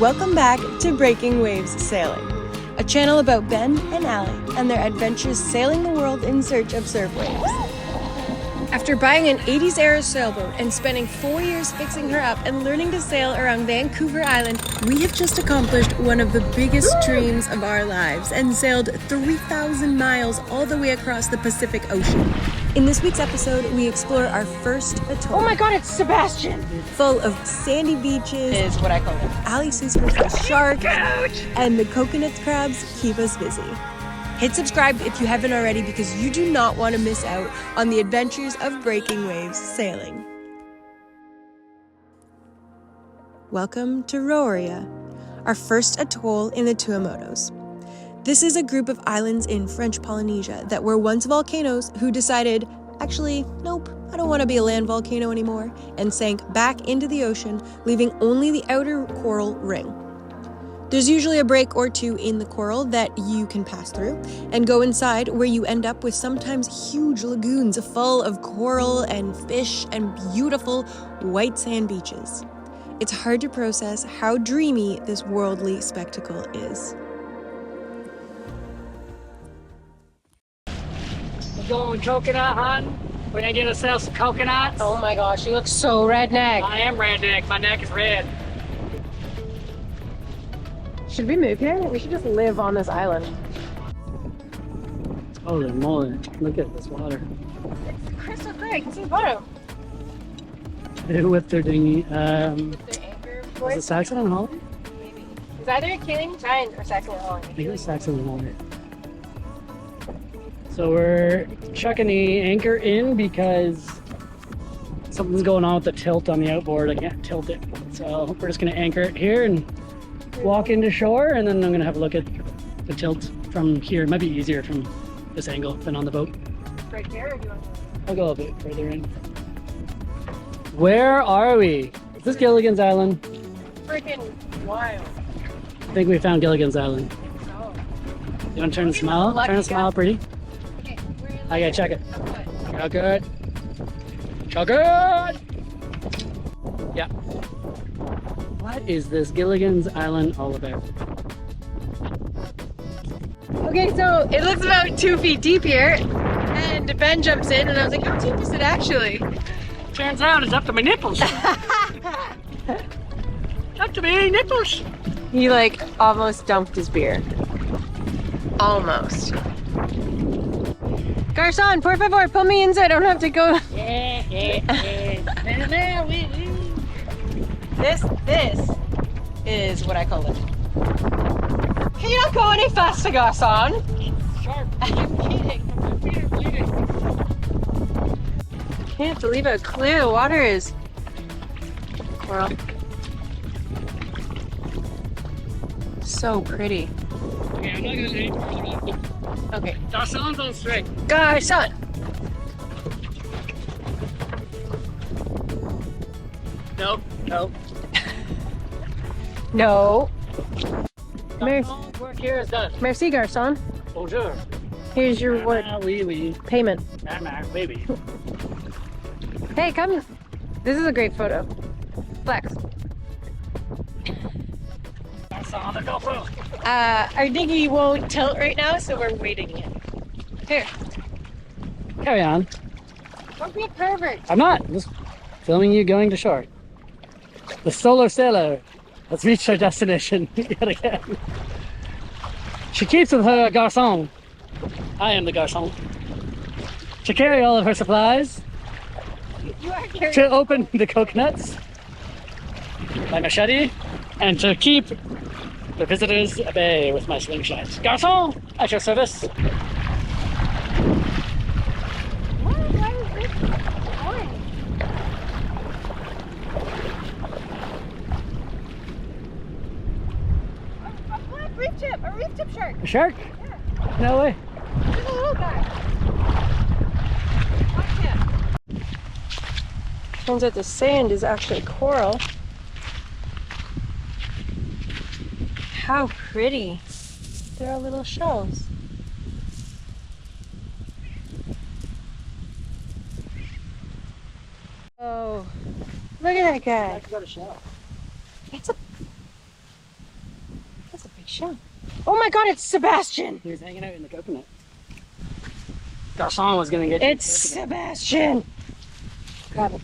Welcome back to Breaking Waves Sailing, a channel about Ben and Alie and their adventures sailing the world in search of surf waves. After buying an 80s era sailboat and spending 4 years fixing her up and learning to sail around Vancouver Island, we have just accomplished one of the biggest dreams of our lives and sailed 3,000 miles all the way across the Pacific Ocean. In this week's episode, we explore our first atoll. Oh my god, it's Sebastian! Full of sandy beaches, Is what I call it. Alie suspects the shark, and the coconut crabs keep us busy. Hit subscribe if you haven't already because you do not want to miss out on the adventures of Breaking Waves Sailing. Welcome to Rooria, our first atoll in the Tuamotus. This is a group of islands in French Polynesia that were once volcanoes who decided, actually, nope, I don't want to be a land volcano anymore, and sank back into the ocean, leaving only the outer coral ring. There's usually a break or two in the coral that you can pass through and go inside, where you end up with sometimes huge lagoons full of coral and fish and beautiful white sand beaches. It's hard to process how dreamy this worldly spectacle is. We're going coconut hunting. We're gonna get ourselves some coconuts. Oh my gosh, you look so redneck. I am redneck. My neck is red. Should we move here? We should just live on this island. Holy moly. Look at this water. It's crystal clear. You can see the bottom. They whipped their dinghy. Their anchor Was board. it Saxon and Holly? Maybe. It's either a King Giant or Saxon Holland. I think it was Saxon and Holly. So we're chucking the anchor in because something's going on with the tilt on the outboard. I can't tilt it. So we're just gonna anchor it here and walk into shore, and then I'm gonna have a look at the tilt from here. It might be easier from this angle than on the boat. Right here, or do you want I'll go a bit further in. Where are we? Is this Gilligan's Island? freaking wild? I think we found Gilligan's Island. Oh. You want to turn the smile? Lucky Turn the smile guy. pretty. Okay, we're in I gotta check it. the Chuck it. Chuck it! Yeah. What is this Gilligan's Island all about? Okay, so it looks about 2 feet deep here, and Ben jumps in, and I was like, how deep is it actually? Turns out it's up to my nipples. Up to my nipples. He like almost dumped his beer. Almost. Garçon, por favor, pull me in so I don't have to go. This is what I call it. Can you not go any faster, Garçon? It's sharp. I'm kidding. My feet are bleeding. Can't believe how clear the water is. Coral. So pretty. Okay, I'm not gonna do any further up. Okay. Garçon's on straight. Garçon! Nope, nope. No. Garçon's work here is done. Merci, Garçon. Bonjour. Here's your reward. Oui, oui. Payment. Oui, oui. Hey, come. This is a great photo. Flex. Garçon, the GoPro. Our dinghy won't tilt right now, so we're waiting in. Here. Carry on. Don't be a pervert. I'm not. I'm just filming you going to shore. The solo sailor has reached her destination yet again. She keeps with her garçon. I am the garçon. To carry all of her supplies, You are carrying. to open the coconuts, my machete, and to keep the visitors at bay with my slingshot. Garçon, at your service. Why is this orange? A reef tip shark. A shark? Yeah. No way. There's a little guy. Watch him. Turns out the sand is actually coral. How pretty. There are little shells. Oh, look at that guy. Got a shell. It's a Show. Oh my God, it's Sebastian. He was hanging out in the coconut. Garçon was gonna get you. It's Sebastian. Grab him.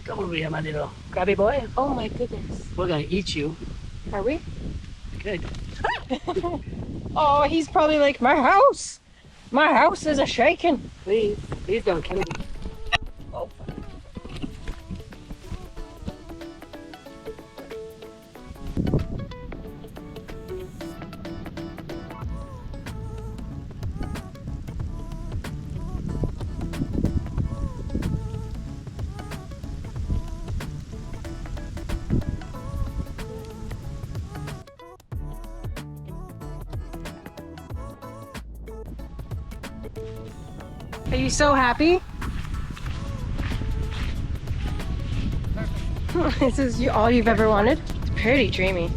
Come over here, my little grabby boy. Oh my goodness. We're gonna eat you. Are we? Good. Oh, he's probably like, my house. My house is a shaking. Please don't kill me. Oh. Are you so happy? This is all you've ever wanted? It's pretty dreamy.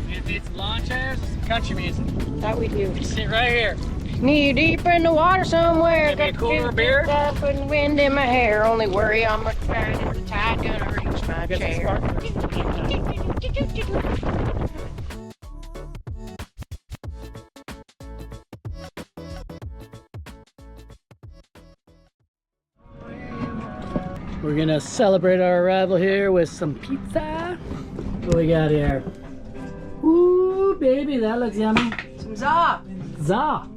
It needs lawn chairs or some country music. That we do. Sit right here. Knee deep in the water somewhere. Maybe a cooler beer? Putting wind in my hair. Only worry on my tide is the tide gonna reach my chair. We're gonna celebrate our arrival here with some pizza. What we got here? Ooh, baby, that looks yummy. Some za. Za.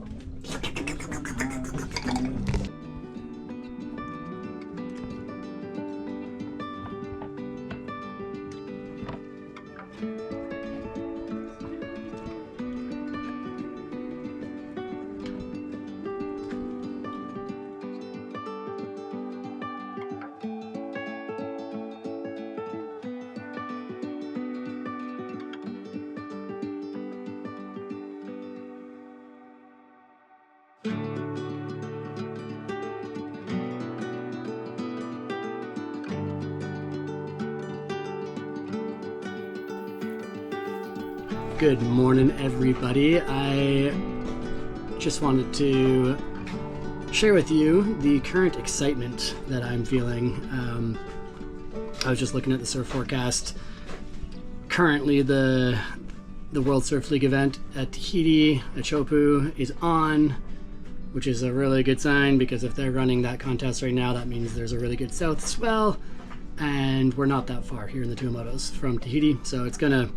Good morning, everybody. I just wanted to share with you the current excitement that I'm feeling. I was just looking at the surf forecast. Currently, the World Surf League event at Tahiti, at Chopu, is on, which is a really good sign, because if they're running that contest right now, that means there's a really good south swell, and we're not that far here in the Tuamotus from Tahiti, so it's gonna,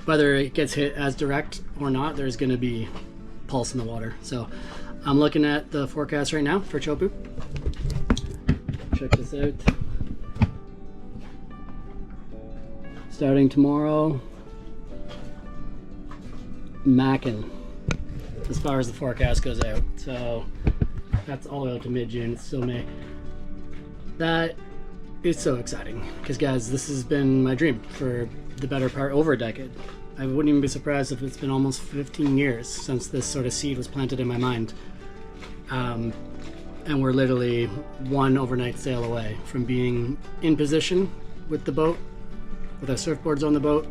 whether it gets hit as direct or not, there's gonna be pulse in the water. So I'm looking at the forecast right now for Chopu. Check this out. Starting tomorrow, mackin' as far as the forecast goes out. So that's all the way out to mid-June. It's still May. That is so exciting, because guys, this has been my dream for the better part over a decade. I wouldn't even be surprised if it's been almost 15 years since this sort of seed was planted in my mind. And we're literally one overnight sail away from being in position with the boat, with our surfboards on the boat,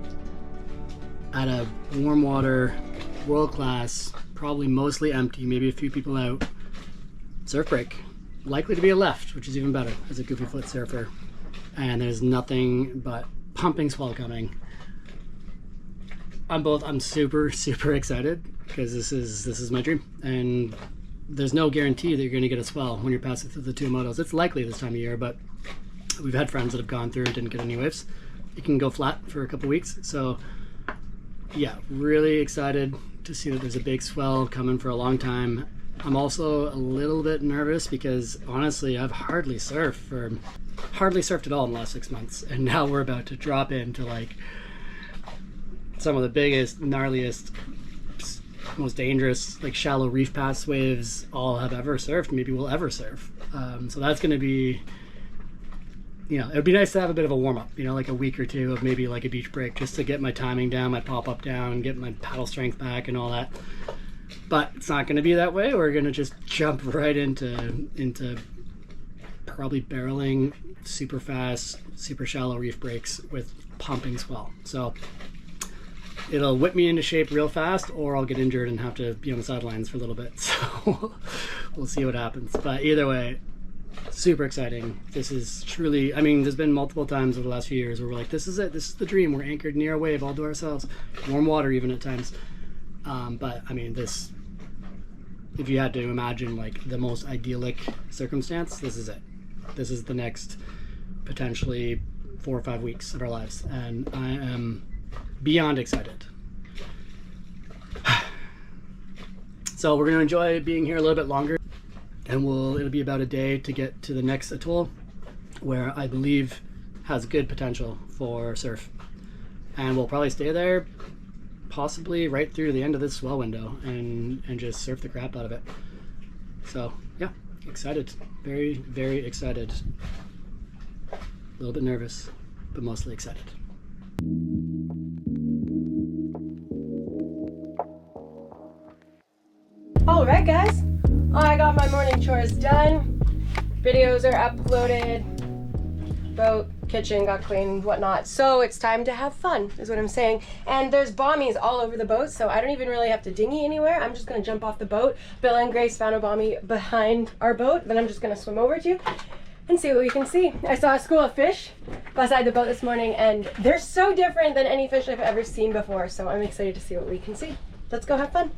at a warm water, world-class, probably mostly empty, maybe a few people out, surf break. Likely to be a left, which is even better as a goofy foot surfer. And there's nothing but pumping swell coming. I'm super excited, because this is my dream, and there's no guarantee that you're going to get a swell when you're passing through the Tuamotus. It's likely this time of year, but we've had friends that have gone through and didn't get any waves. It can go flat for a couple weeks, so yeah, really excited to see that there's a big swell coming for a long time. I'm also a little bit nervous because honestly, I've hardly surfed at all in the last 6 months, and now we're about to drop into like some of the biggest, gnarliest, most dangerous, like shallow reef pass waves I'll have ever surfed, maybe we'll ever surf. So that's going to be, you know, it would be nice to have a bit of a warm-up, you know, like a week or two of maybe like a beach break, just to get my timing down, my pop-up down, get my paddle strength back and all that. But it's not going to be that way. We're going to just jump right into probably barreling super fast, super shallow reef breaks with pumping swell. So it'll whip me into shape real fast, or I'll get injured and have to be on the sidelines for a little bit. So we'll see what happens. But either way, super exciting. This is truly, I mean, there's been multiple times over the last few years where we're like, this is it, this is the dream. We're anchored near a wave all to ourselves, warm water even at times. But I mean, this, if you had to imagine like the most idyllic circumstance, this is it. This is the next potentially 4 or 5 weeks of our lives, and I am beyond excited. So we're going to enjoy being here a little bit longer, and it'll be about a day to get to the next atoll, where I believe has good potential for surf, and we'll probably stay there possibly right through the end of this swell window and just surf the crap out of it. So yeah, excited, very, very excited. A little bit nervous, but mostly excited. All right, guys. I got my morning chores done. Videos are uploaded. Boat, kitchen got cleaned, whatnot. So it's time to have fun, is what I'm saying. And there's bommies all over the boat, so I don't even really have to dinghy anywhere. I'm just gonna jump off the boat. Bill and Grace found a bommie behind our boat, then I'm just gonna swim over to and see what we can see. I saw a school of fish beside the boat this morning, and they're so different than any fish I've ever seen before, so I'm excited to see what we can see. Let's go have fun.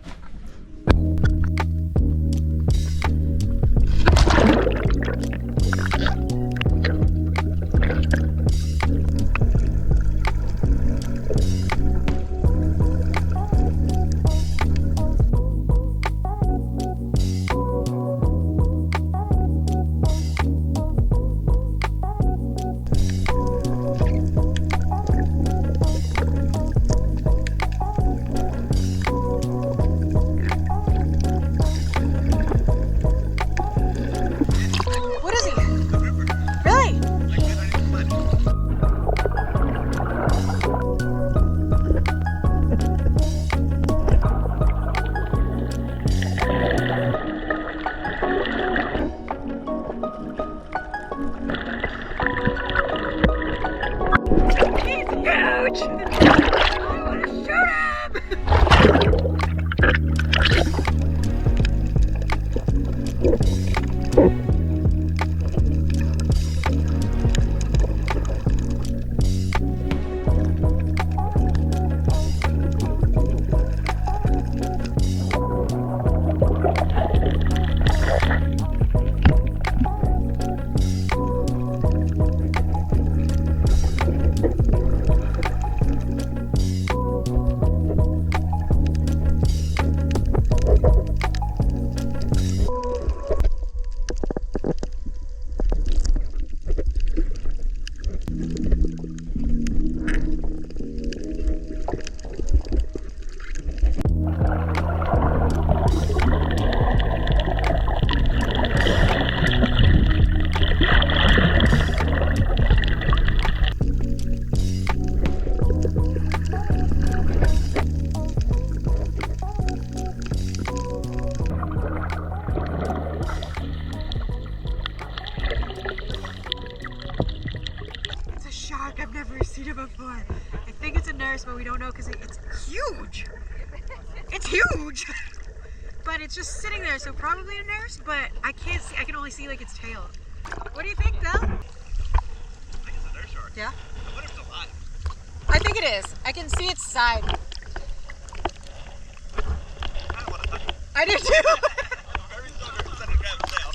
I've never seen it before. I think it's a nurse, but we don't know because it's huge. It's huge. But it's just sitting there, so probably a nurse, but I can't see, I can only see like its tail. What do you think, Bill? I think it's a nurse shark. Yeah? I wonder if it's alive. I think it is. I can see its side. I don't want to touch it. I do too. I'm very stubborn instead of grab its tail.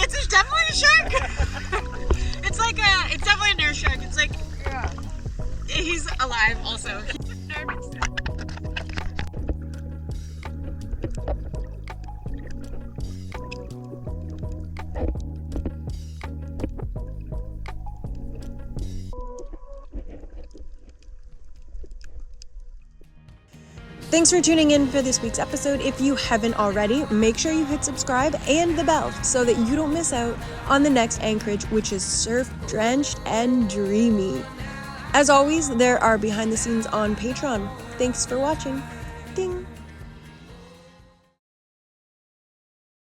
It's definitely a shark. It's definitely a nurse shark. It's like, yeah. He's alive also. Thanks for tuning in for this week's episode. If you haven't already, make sure you hit subscribe and the bell so that you don't miss out on the next anchorage, which is surf-drenched and dreamy. As always, there are behind the scenes on Patreon. Thanks for watching. Ding!